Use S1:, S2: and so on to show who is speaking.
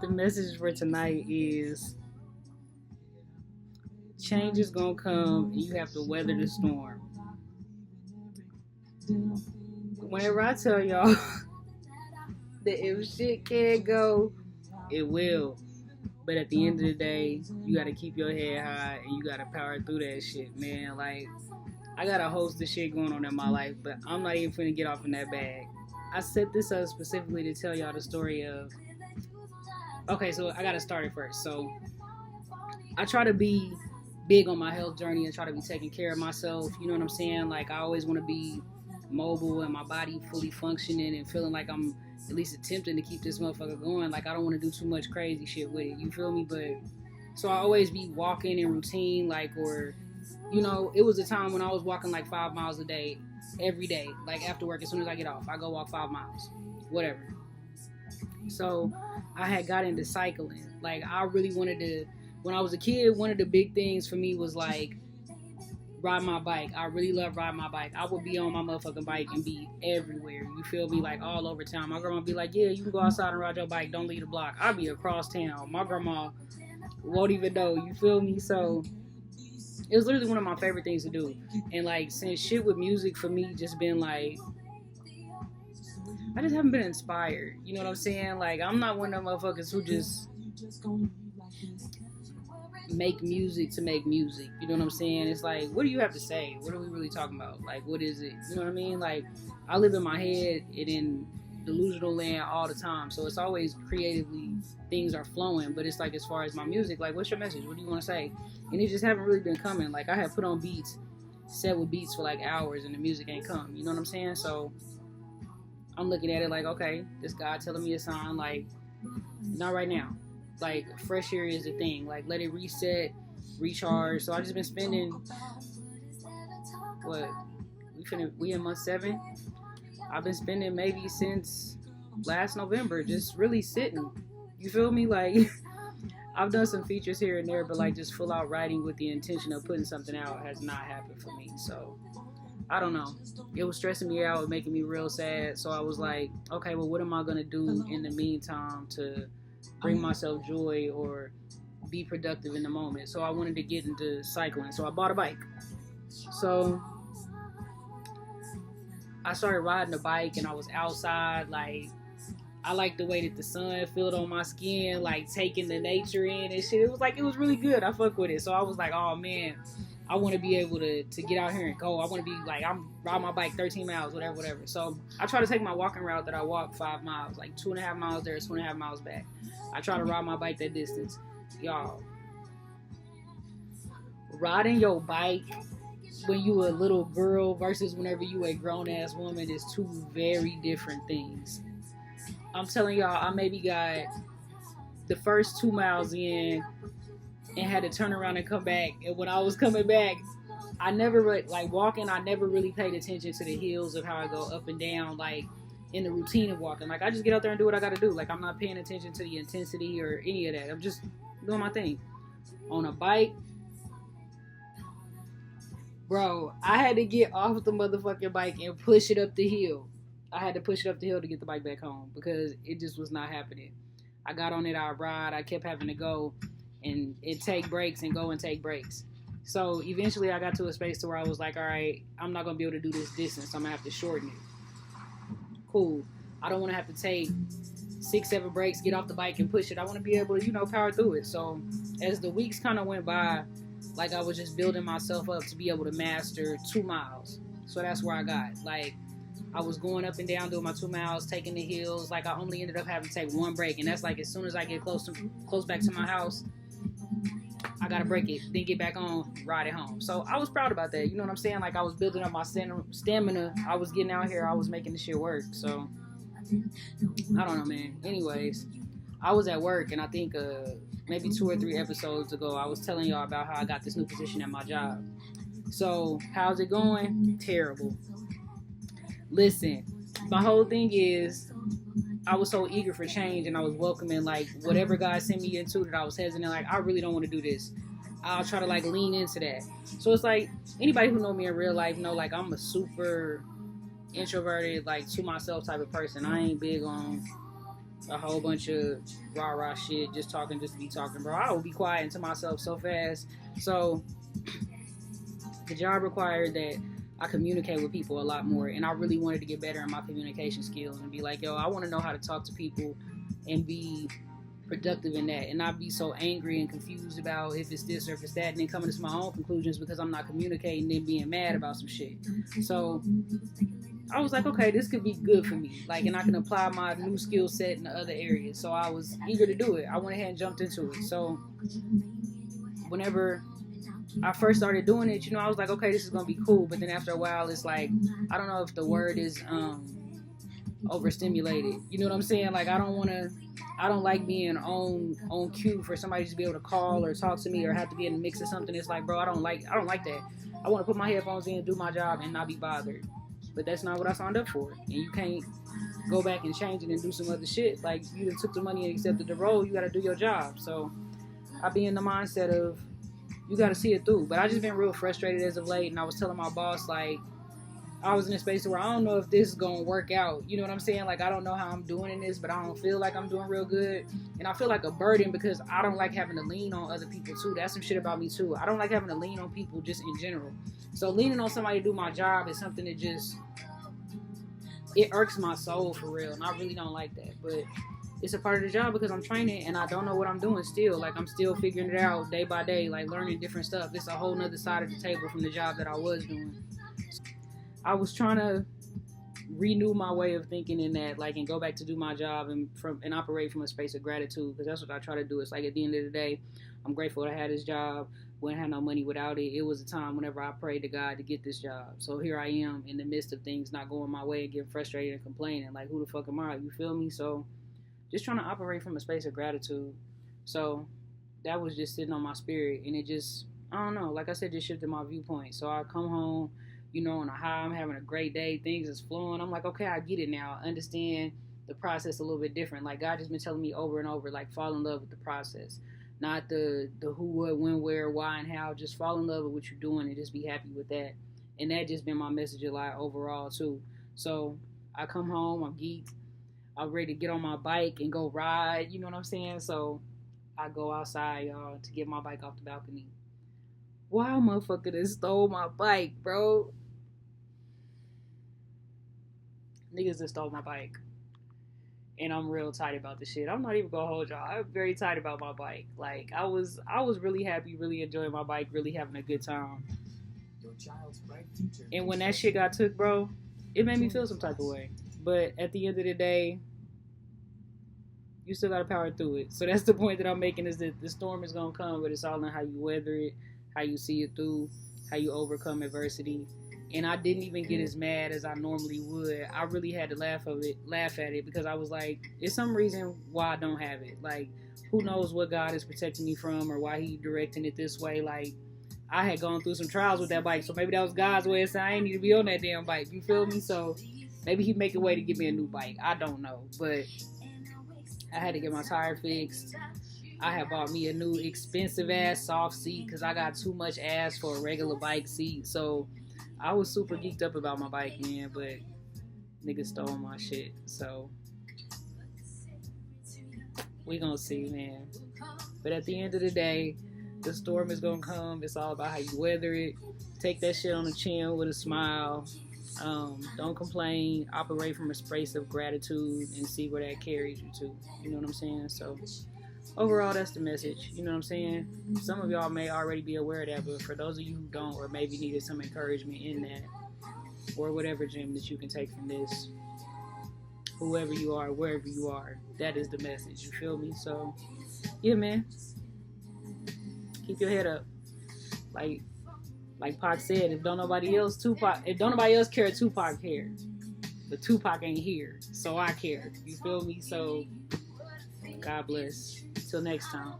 S1: The message for tonight is change is gonna come and you have to weather the storm. Whenever I tell y'all that if shit can't go, it will. But at the end of the day, you gotta keep your head high and you gotta power through that shit, man. Like, I got a host of shit going on in my life, but I'm not even finna get off in that bag. I set this up specifically to tell y'all the story of. Okay, so I gotta start it first. So, I try to be big on my health journey and try to be taking care of myself. You know what I'm saying? Like, I always want to be mobile and my body fully functioning and feeling like I'm at least attempting to keep this motherfucker going. Like, I don't want to do too much crazy shit with it. You feel me? But so I always be walking in routine, like, or, you know, it was a time when I was walking like 5 miles a day, every day. Like, after work, as soon as I get off, I go walk 5 miles, whatever. So I had got into cycling. Like, I really wanted to, when I was a kid, one of the big things for me was like ride my bike. I really love riding my bike. I would be on my motherfucking bike and be everywhere. You feel me? Like all over town. My grandma be like, yeah, you can go outside and ride your bike. Don't leave the block. I'll be across town. My grandma won't even know. You feel me? So it was literally one of my favorite things to do. And like, since shit with music for me just been like, I just haven't been inspired. You know what I'm saying? Like, I'm not one of them motherfuckers who just make music to make music. You know what I'm saying? It's like, what do you have to say? What are we really talking about? Like, what is it? You know what I mean? Like, I live in my head and in delusional land all the time. So it's always creatively things are flowing. But it's like, as far as my music, like, what's your message? What do you want to say? And it just haven't really been coming. Like, I have put on beats, set with beats for like hours and the music ain't come. You know what I'm saying? So I'm looking at it like, okay, this guy telling me a sign, like, not right now. Like, fresh air is the thing. Like, let it reset, recharge. So I just been spending, what, we in month 7? I've been spending maybe since last November just really sitting. You feel me? Like, I've done some features here and there, but like just full out writing with the intention of putting something out has not happened for me. So I don't know. It was stressing me out, making me real sad. So I was like, okay, well, what am I going to do in the meantime to bring myself joy or be productive in the moment? So I wanted to get into cycling. So I bought a bike. So I started riding a bike and I was outside. Like, I like the way that the sun felt on my skin, like taking the nature in and shit. It was really good. I fuck with it. So I was like, oh man, I want to be able to get out here and go. I want to be like, I'm riding my bike 13 miles, whatever. So I try to take my walking route that I walk 5 miles, like 2.5 miles there, 2.5 miles back. I try to ride my bike that distance. Y'all, riding your bike when you a little girl versus whenever you a grown ass woman is two very different things. I'm telling y'all, I maybe got the first 2 miles in and had to turn around and come back. And when I was coming back, I never, like walking, I never really paid attention to the hills of how I go up and down, like in the routine of walking. Like, I just get out there and do what I got to do. Like, I'm not paying attention to the intensity or any of that. I'm just doing my thing. On a bike, bro, I had to get off the motherfucking bike and push it up the hill. I had to push it up the hill to get the bike back home because it just was not happening. I got on it, I ride, I kept having to go and take breaks and go and take breaks. So eventually I got to a space to where I was like, all right, I'm not going to be able to do this distance. I'm going to have to shorten it. Cool. I don't want to have to take 6-7 breaks, get off the bike and push it. I want to be able to, power through it. So as the weeks kind of went by, like, I was just building myself up to be able to master 2 miles. So that's where I got. Like, I was going up and down doing my 2 miles, taking the hills. Like, I only ended up having to take 1 break, and that's like as soon as I get close back to my house, I gotta break it, then get back on, ride it home. So I was proud about that. You know what I'm saying? Like, I was building up my stamina. I was getting out here. I was making the shit work. So I don't know, man. Anyways, I was at work, and I think maybe 2 or 3 episodes ago, I was telling y'all about how I got this new position at my job. So how's it going? Terrible. Listen, my whole thing is I was so eager for change and I was welcoming like whatever God sent me into that I was hesitant, like I really don't want to do this. I'll try to like lean into that. So it's like anybody who know me in real life know like I'm a super introverted, like to myself type of person. I ain't big on a whole bunch of rah-rah shit, just talking just to be talking, bro. I would be quiet to myself so fast. So the job required that I communicate with people a lot more, and I really wanted to get better in my communication skills and be like, yo, I want to know how to talk to people and be productive in that, and not be so angry and confused about if it's this or if it's that, and then coming to my own conclusions because I'm not communicating and being mad about some shit. So I was like, okay, this could be good for me, like, and I can apply my new skill set in the other areas. So I was eager to do it. I went ahead and jumped into it. So whenever I first started doing it, I was like, okay, this is gonna be cool. But then after a while, it's like, I don't know if the word is overstimulated. You know what I'm saying? Like, I don't like being on cue for somebody to be able to call or talk to me or have to be in the mix of something. It's like, bro, I don't like that. I want to put my headphones in, do my job, and not be bothered. But that's not what I signed up for. And you can't go back and change it and do some other shit. Like, you done took the money and accepted the role, you got to do your job. So I be in the mindset of, you got to see it through. But I just been real frustrated as of late, and I was telling my boss, like, I was in a space where I don't know if this is going to work out. You know what I'm saying? Like, I don't know how I'm doing in this, but I don't feel like I'm doing real good. And I feel like a burden because I don't like having to lean on other people, too. That's some shit about me, too. I don't like having to lean on people just in general. So leaning on somebody to do my job is something that just, it irks my soul for real. And I really don't like that. But it's a part of the job because I'm training and I don't know what I'm doing still. Like, I'm still figuring it out day by day, like learning different stuff. It's a whole nother side of the table from the job that I was doing. I was trying to renew my way of thinking in that, like, and go back to do my job and operate from a space of gratitude, because that's what I try to do. It's like, at the end of the day, I'm grateful to have this job. Wouldn't have no money without it. It was a time whenever I prayed to God to get this job. So here I am in the midst of things not going my way and getting frustrated and complaining. Like, who the fuck am I? You feel me? So just trying to operate from a space of gratitude. So that was just sitting on my spirit, and it just, I don't know, like I said, just shifted my viewpoint. So I come home, on a high, I'm having a great day, things is flowing. I'm like, okay, I get it now. I understand the process a little bit different. Like, God just been telling me over and over, like, fall in love with the process. Not the who, what, when, where, why, and how. Just fall in love with what you're doing and just be happy with that. And that just been my message a lot overall, too. So I come home, I'm geeked. I'm ready to get on my bike and go ride, you know what I'm saying? So I go outside, y'all, to get my bike off the balcony. Wow, motherfucker that stole my bike, bro. Niggas just stole my bike. And I'm real tight about the shit. I'm not even gonna hold y'all. I'm very tight about my bike. Like, I was really happy, really enjoying my bike, really having a good time. And when that shit got took, bro, it made me feel some type of way. But at the end of the day, you still gotta power through it. So that's the point that I'm making, is that the storm is gonna come, but it's all in how you weather it, how you see it through, how you overcome adversity. And I didn't even get as mad as I normally would. I really had to laugh at it, because I was like, it's some reason why I don't have it. Like, who knows what God is protecting me from, or why He directing it this way. Like, I had gone through some trials with that bike, so maybe that was God's way of saying I ain't need to be on that damn bike. You feel me? So maybe He make a way to give me a new bike. I don't know, but I had to get my tire fixed. I had bought me a new expensive ass soft seat because I got too much ass for a regular bike seat. So I was super geeked up about my bike, man, but niggas stole my shit. So we gonna see, man. But at the end of the day, the storm is gonna come. It's all about how you weather it. Take that shit on the chin with a smile. Don't complain. Operate from a space of gratitude and see where that carries you to. You know what I'm saying? So overall, that's the message. You know what I'm saying? Some of y'all may already be aware of that, but for those of you who don't, or maybe needed some encouragement in that, or whatever gem that you can take from this, whoever you are, wherever you are, that is the message. You feel me? So yeah, man, keep your head up. Like Pac said, if don't nobody else care, Tupac cares. But Tupac ain't here, so I care. You feel me? So God bless. Till next time.